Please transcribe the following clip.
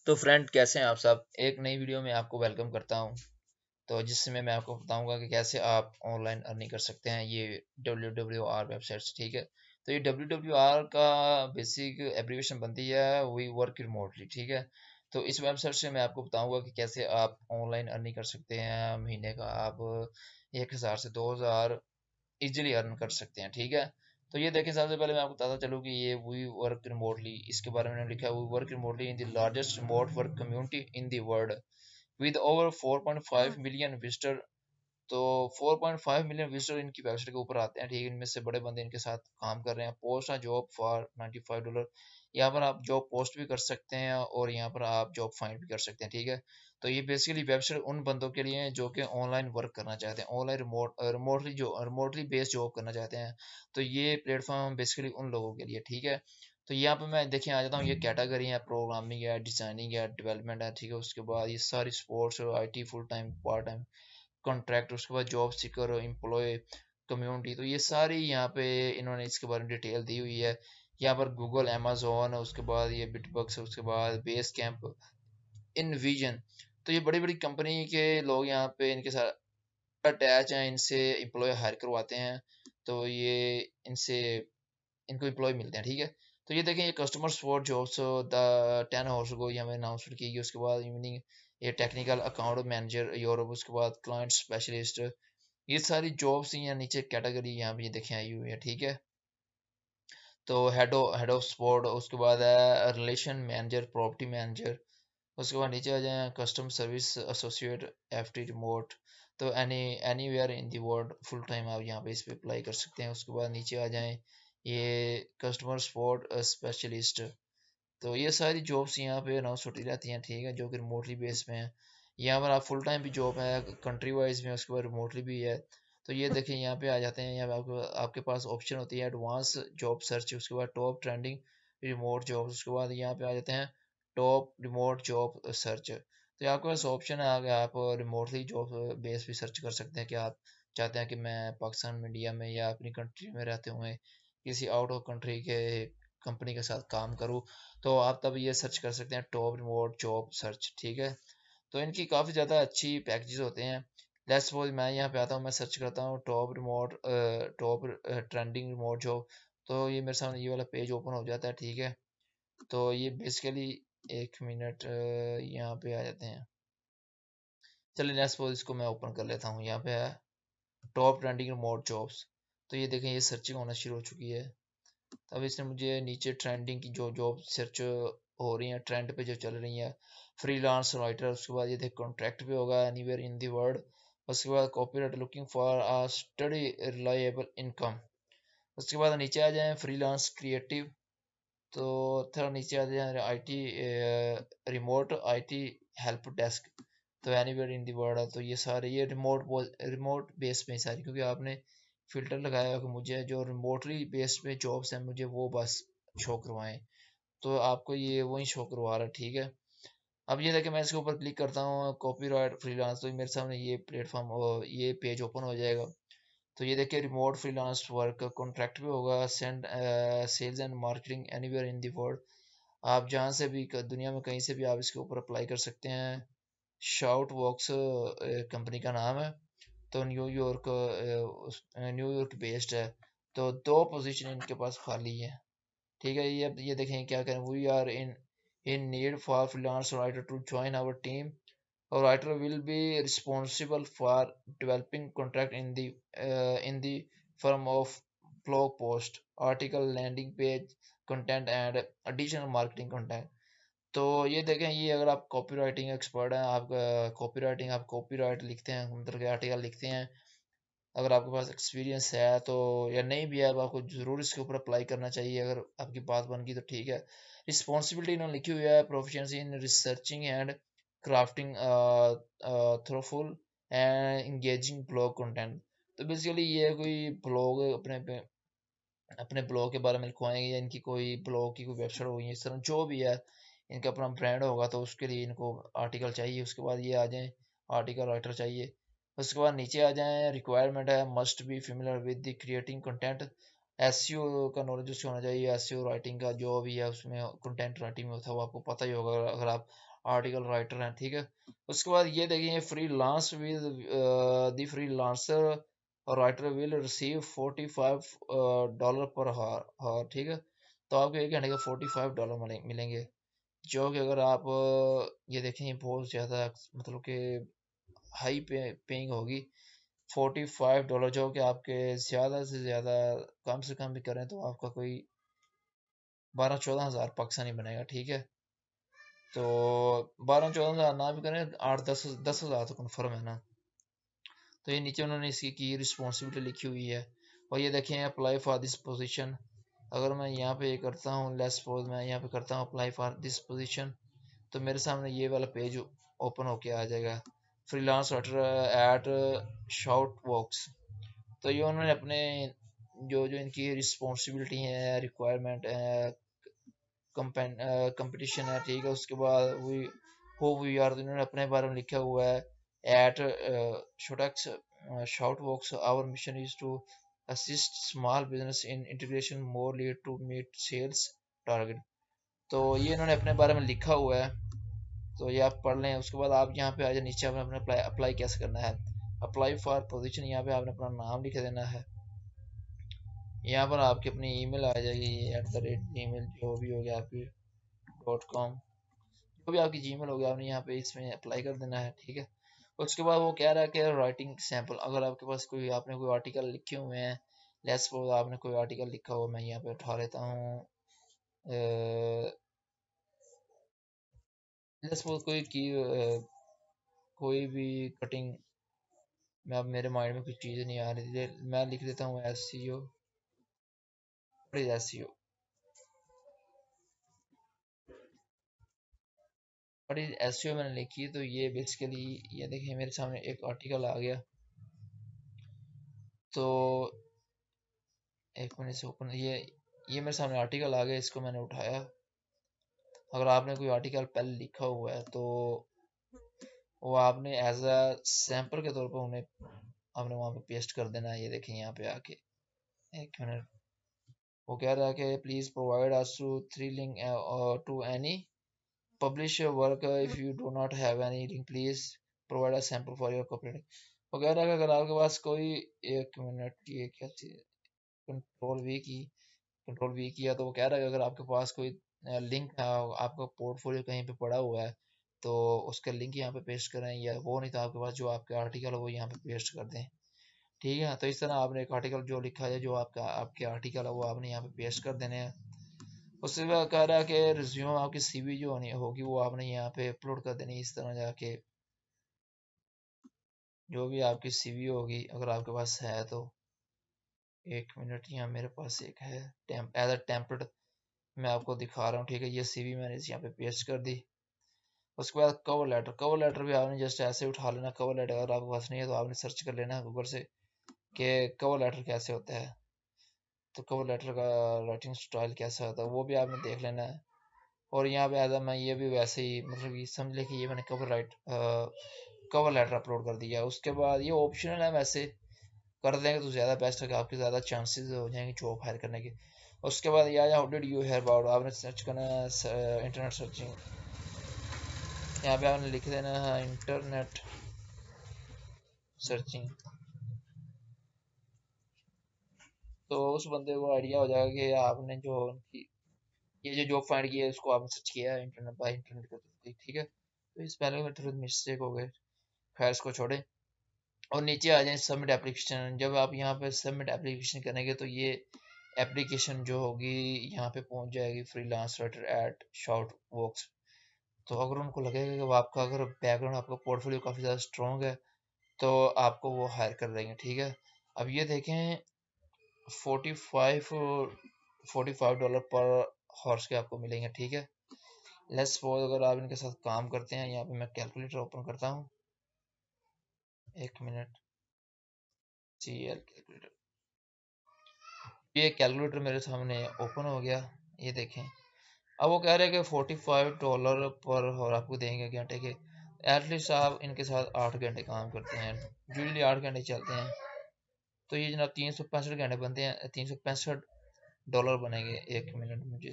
तो फ्रेंड, कैसे हैं आप सब। एक नई वीडियो में आपको वेलकम करता हूं। तो जिसमें मैं आपको बताऊंगा कि कैसे आप ऑनलाइन अर्निंग कर सकते हैं ये WWR वेबसाइट्स। ठीक है, तो ये WWR का बेसिक एब्रीविएशन बनती है वी वर्क रिमोटली। ठीक है, तो इस वेबसाइट से मैं आपको बताऊंगा कि कैसे आप ऑनलाइन अर्निंग कर सकते हैं। महीने का आप 1,000 से 2,000 इजीली अर्न कर सकते हैं। ठीक है, तो ये देखें, सबसे पहले मैं आपको बताता चलूँ कि ये वी वर्क रिमोटली, इसके बारे में लिखा है we work remotely in the largest remote work community in the world with over 4.5 million visitor. तो 4.5 मिलियन विजिटर इनकी वेबसाइट के ऊपर आते हैं। ठीक है, इनमें से बड़े बंदे इनके साथ काम कर रहे हैं। पोस्ट है जॉब फॉर $95। यहाँ पर आप जॉब पोस्ट भी कर सकते हैं और यहाँ पर आप जॉब फाइंड भी कर सकते हैं। ठीक है, तो ये बेसिकली वेबसाइट उन बंदों के लिए है जो कि ऑनलाइन वर्क करना चाहते हैं, ऑनलाइन रिमोटली बेस्ड जॉब करना चाहते हैं। तो ये प्लेटफॉर्म बेसिकली उन लोगों के लिए। ठीक है, तो यहाँ पे मैं देखिए आ जाता हूँ। ये कैटेगरी है, प्रोग्रामिंग है, डिजाइनिंग है, डेवलपमेंट है। ठीक है, उसके बाद ये सारी स्पोर्ट्स और IT, full time, part time, contract, उसके बाद जॉब सीकर, एम्प्लॉय, कम्युनिटी। तो ये सारी यहाँ पे इन्होंने इसके बारे में डिटेल दी हुई है। यहाँ पर गूगल, अमेजोन, उसके बाद ये बिटबक्स, उसके बाद बेस कैंप, इन विजन। तो ये बड़ी बड़ी कंपनी के लोग यहाँ पे इनके साथ अटैच हैं, इनसे एम्प्लॉय हायर करवाते हैं। तो ये इनसे इनको एम्प्लॉय मिलते हैं। ठीक है, तो ये देखें, ये customer support jobs the 10 hours को यहाँ पे अनाउंसमेंट की गई। उसके बाद इवनिंग ये टेक्निकल अकाउंट मैनेजर यूरोप, उसके बाद क्लाइंट स्पेशलिस्ट, ये सारी जॉब्स यहाँ नीचे कैटेगरी यहाँ पे ये देखें आई हुई है। ठीक है, तो हेड ऑफ स्पोर्ट, उसके बाद है रिलेशन मैनेजर, प्रॉपर्टी मैनेजर, उसके बाद नीचे आ जाए custom service associate, FT remote. तो anywhere in the world, full time आप यहाँ पे इस पे अप्लाई कर सकते हैं। उसके बाद नीचे आ जाएं ये कस्टमर सपोर्ट स्पेशलिस्ट। तो ये सारी जॉब्स यहाँ पे अनाउंस होती रहती हैं। ठीक है, जो कि रिमोटली बेस में है। यहाँ पर आप फुल टाइम भी जॉब है, कंट्री वाइज में, उसके बाद रिमोटली भी है। तो ये देखें, यहाँ पे आ जाते हैं। यहाँ पे आपके पास ऑप्शन होती है एडवांस जॉब सर्च, उसके बाद टॉप ट्रेंडिंग रिमोट जॉब, उसके बाद यहाँ पे आ जाते हैं टॉप रिमोट जॉब सर्च। तो आपके पास ऑप्शन है आगे, आप रिमोटली जॉब बेस भी सर्च कर सकते हैं कि आप चाहते हैं कि मैं पाकिस्तान में, इंडिया में या अपनी कंट्री में रहते हुए किसी आउट ऑफ कंट्री के कंपनी के साथ काम करूँ। तो आप तब ये सर्च कर सकते हैं टॉप रिमोट जॉब सर्च। ठीक है, तो इनकी काफ़ी ज़्यादा अच्छी पैकेजेस होते हैं। लेट्स सपोज मैं यहाँ पे आता हूँ, मैं सर्च करता हूँ टॉप ट्रेंडिंग रिमोट जॉब। तो ये मेरे सामने ये वाला पेज ओपन हो जाता है। ठीक है, तो ये बेसिकली, एक मिनट, यहाँ पे आ जाते हैं। चलिए लेट्स सपोज इसको मैं ओपन कर लेता हूँ। यहाँ पे है टॉप ट्रेंडिंग रिमोट जॉब्स। तो ये देखें, ये सर्चिंग होना शुरू हो चुकी है। तब इसने मुझे नीचे ट्रेंडिंग की जो जॉब सर्च हो रही हैं, ट्रेंड पे जो चल रही हैं, फ्रीलांस राइटर, उसके बाद ये देख कॉन्ट्रैक्ट पे होगा एनीवेयर इन द वर्ल्ड। उसके बाद copywriter looking for a study reliable income. उसके बाद नीचे आ जाए फ्रीलांस क्रिएटिव। तो थोड़ा नीचे आ जाए IT remote IT help desk. तो एनीवेयर इन दी वर्ल्ड है। तो ये सारे ये रिमोट बेस में सारी, क्योंकि आपने फिल्टर लगाया हो कि मुझे जो रिमोटली बेस्ड पे जॉब्स हैं मुझे वो बस शो करवाएं। तो आपको ये वही शो करवा रहा है। ठीक है, अब ये देखिए, मैं इसके ऊपर क्लिक करता हूँ कॉपीराइट फ्रीलांस, तो मेरे सामने ये प्लेटफॉर्म, ये पेज ओपन हो जाएगा। तो ये देखिए, रिमोट फ्रीलांस वर्क कॉन्ट्रैक्ट भी होगा, send sales and marketing anywhere in the world. आप जहाँ से भी दुनिया में कहीं से भी आप इसके ऊपर अप्लाई कर सकते हैं। शाउट वॉक्स कंपनी का नाम है। तो न्यूयॉर्क बेस्ड है। तो दो पोजीशन इनके पास खाली है। ठीक है, ये देखें क्या करें। We are in need for freelance writer to join our team. A writer will be responsible for developing content in the form of blog post, article, landing page content and additional marketing content। तो ये देखें, ये अगर आप copy writing expert हैं, आप copy right लिखते हैं, मतलब के आर्टिकल लिखते हैं, अगर आपके पास एक्सपीरियंस है तो, या नहीं भी है, अब आपको ज़रूर इसके ऊपर अप्लाई करना चाहिए। अगर आपकी बात बन गई तो ठीक है। रिस्पॉन्सिबिलिटी इन्होंने लिखी हुई है, proficiency in researching and crafting thoughtful and engaging blog content. तो बेसिकली ये कोई ब्लॉग अपने ब्लॉग के बारे में लिखवाएंगे, या इनकी कोई ब्लॉग की कोई वेबसाइट होगी, इस तरह जो भी है, इनका अपना ब्रांड होगा, तो उसके लिए इनको आर्टिकल चाहिए। उसके बाद ये आ जाएं आर्टिकल राइटर चाहिए। उसके बाद नीचे आ जाएं, रिक्वायरमेंट है must be familiar with the creating content. SEO का नॉलेज उससे होना चाहिए। एसईओ राइटिंग का जो भी है उसमें कंटेंट राइटिंग में होता है वो आपको पता ही होगा। अगर आप आर्टिकल राइटर हैं, ठीक है। उसके बाद ये देखिए free lance with the free lancer writer will receive $45 पर हार, ठीक है। तो आपको 1 घंटे का $45 मिलेंगे, जो कि अगर आप ये देखें ये बहुत ज़्यादा मतलब कि हाई पेइंग होगी। $45 जो कि आपके ज़्यादा से ज़्यादा कम से कम भी करें तो आपका कोई 12-14 हज़ार पाकिस्तानी बनेगा, ठीक है। तो 12-14 हज़ार ना भी करें, 8-10 हज़ार तो कन्फर्म है ना। तो ये नीचे उन्होंने इसकी की रिस्पॉन्सिबिलिटी लिखी हुई है। और ये देखें अप्लाई फॉर दिस पोजीशन, अगर मैं यहाँ पे करता हूँ, लेट्स सपोज मैं यहाँ पे करता हूँ अप्लाई फॉर दिस पोजीशन, तो मेरे सामने ये वाला पेज ओपन होके आ जाएगा, फ्रीलांस राइटर एट शाउट वॉक्स। तो ये उन्होंने अपने जो जो इनकी रिस्पॉन्सिबिलिटी है, रिक्वायरमेंट है, कंपटीशन है, ठीक है। उसके बाद वी आर, इन्होंने अपने बारे में लिखा हुआ है एट शोटक्स shout vox, our mission is to assist small business in integration more lead to meet sales target. तो ये इन्होंने अपने बारे में लिखा हुआ है, तो ये आप पढ़ लें। उसके बाद आप यहाँ पे आ जाए नीचे, आपने अपना अप्लाई कैसे करना है, अप्लाई फॉर पोजीशन, यहाँ पे आपने अपना नाम लिख देना है। यहाँ पर आपकी अपनी ईमेल आ जाएगी, @gmail जो भी हो गया आपकी .com, जो भी आपकी जीमेल हो गया आपने यहाँ पे इसमें अप्लाई कर देना है, ठीक है। उसके बाद वो कह रहा है कि राइटिंग सैंपल, अगर आपके पास कोई आपने कोई आर्टिकल लिखे हुए हैं, लेट्स सपोज आपने कोई आर्टिकल लिखा हुआ, मैं यहाँ पे उठा लेता हूँ, लेट्स सपोज कोई भी कटिंग, मैं अब मेरे माइंड में कुछ चीज़ें नहीं आ रही थी, मैं लिख देता हूँ SEO, SEO, SEO मैंने लिखी। तो ये बेसिकली ये देखिए मेरे सामने एक आर्टिकल आ गया, तो एक मिनट से ओपन, ये मेरे सामने आर्टिकल आ गया, इसको मैंने उठाया। अगर आपने कोई आर्टिकल पहले लिखा हुआ है तो वो आपने एज अ सैंपल के तौर पर उन्हें आपने वहाँ पे पेस्ट कर देना है। ये देखें यहाँ पे आके, एक मिनट, वो कह रहा है कि please provide us to 3 link to any publish your work, if you do not have any link please provide a sample for your copy। वो कह रहा है कि अगर आपके पास कोई, एक मिनट, ये क्या चीज़, कंट्रोल वी किया, तो वो कह रहा है कि अगर आपके पास कोई लिंक है, आपका पोर्टफोलियो कहीं पे पड़ा हुआ है, तो उसका लिंक यहाँ पे पेस्ट करें, या वो नहीं तो आपके पास जो आपका आर्टिकल है वो यहाँ पे पेस्ट कर दें, ठीक है। तो इस तरह आपने एक आर्टिकल जो लिखा है, जो आपके आर्टिकल है वो आपने यहाँ पे पेस्ट कर देने हैं। उससे बाद कह रहा है कि रिज्यूम आपकी CV जो होनी होगी वो आपने यहाँ पे अपलोड कर देनी, इस तरह जाके जो भी आपकी CV होगी अगर आपके पास है तो, एक मिनट, यहाँ मेरे पास एक है एज अ टेम्पलेट, मैं आपको दिखा रहा हूँ, ठीक है। ये CV मैंने यहाँ पे पेस्ट कर दी। उसके बाद कवर लेटर भी आपने जस्ट ऐसे उठा लेना। कवर लेटर अगर आपके पास नहीं है तो आपने सर्च कर लेना गूगल से कि कवर लेटर कैसे होता है, तो कवर लेटर का राइटिंग स्टाइल कैसा होता है वो भी आपने देख लेना है। और यहाँ पे एज मैं ये भी वैसे ही मतलब ये समझ ले कि ये मैंने कवर लेटर अपलोड कर दिया। उसके बाद ये ऑप्शनल है, वैसे कर देंगे तो ज़्यादा बेस्ट है कि आपके ज़्यादा चांसेस हो जाएंगे जॉब हायर करने के। उसके बाद ये आया how did you hear about, आपने सर्च करना है इंटरनेट सर्चिंग, यहाँ पे आपने लिख देना है इंटरनेट सर्चिंग, तो उस बंदे को आइडिया हो जाएगा कि आपने जो ये जो जॉब फाइंड किया है उसको आपने सर्च किया है इंटरनेट बाय इंटरनेट के थ्रू, ठीक है। तो इस पहले में थोड़ी मिस्टेक हो गए, खैर इसको छोड़े और नीचे आ जाए सबमिट एप्लीकेशन। जब आप यहाँ पे सबमिट एप्लीकेशन करेंगे तो ये एप्लीकेशन जो होगी यहाँ पे पहुँच जाएगी freelance writer at short works. तो अगर उनको लगेगा कि वो आपका अगर बैकग्राउंड आपका पोर्टफोलियो काफ़ी ज़्यादा स्ट्रॉन्ग है तो आपको वो हायर कर देंगे, ठीक है। अब ये देखें 45 पर हॉर्स के आपको मिलेंगे, ठीक है। लेट्स सपोज अगर आप इनके साथ काम करते हैं, यहाँ पे मैं कैलकुलेटर ओपन करता हूँ, एक मिनट, कैलकुलेटर, ये कैलकुलेटर मेरे सामने ओपन हो गया। ये देखें अब वो कह रहे हैं कि $45 पर और आपको देंगे घंटे के, एटलीस्ट आप इनके साथ 8 घंटे काम करते हैं, यूजली 8 घंटे चलते हैं, तो ये जनाब 365 घंटे बनते हैं, $365 बनेंगे। एक मिनट मुझे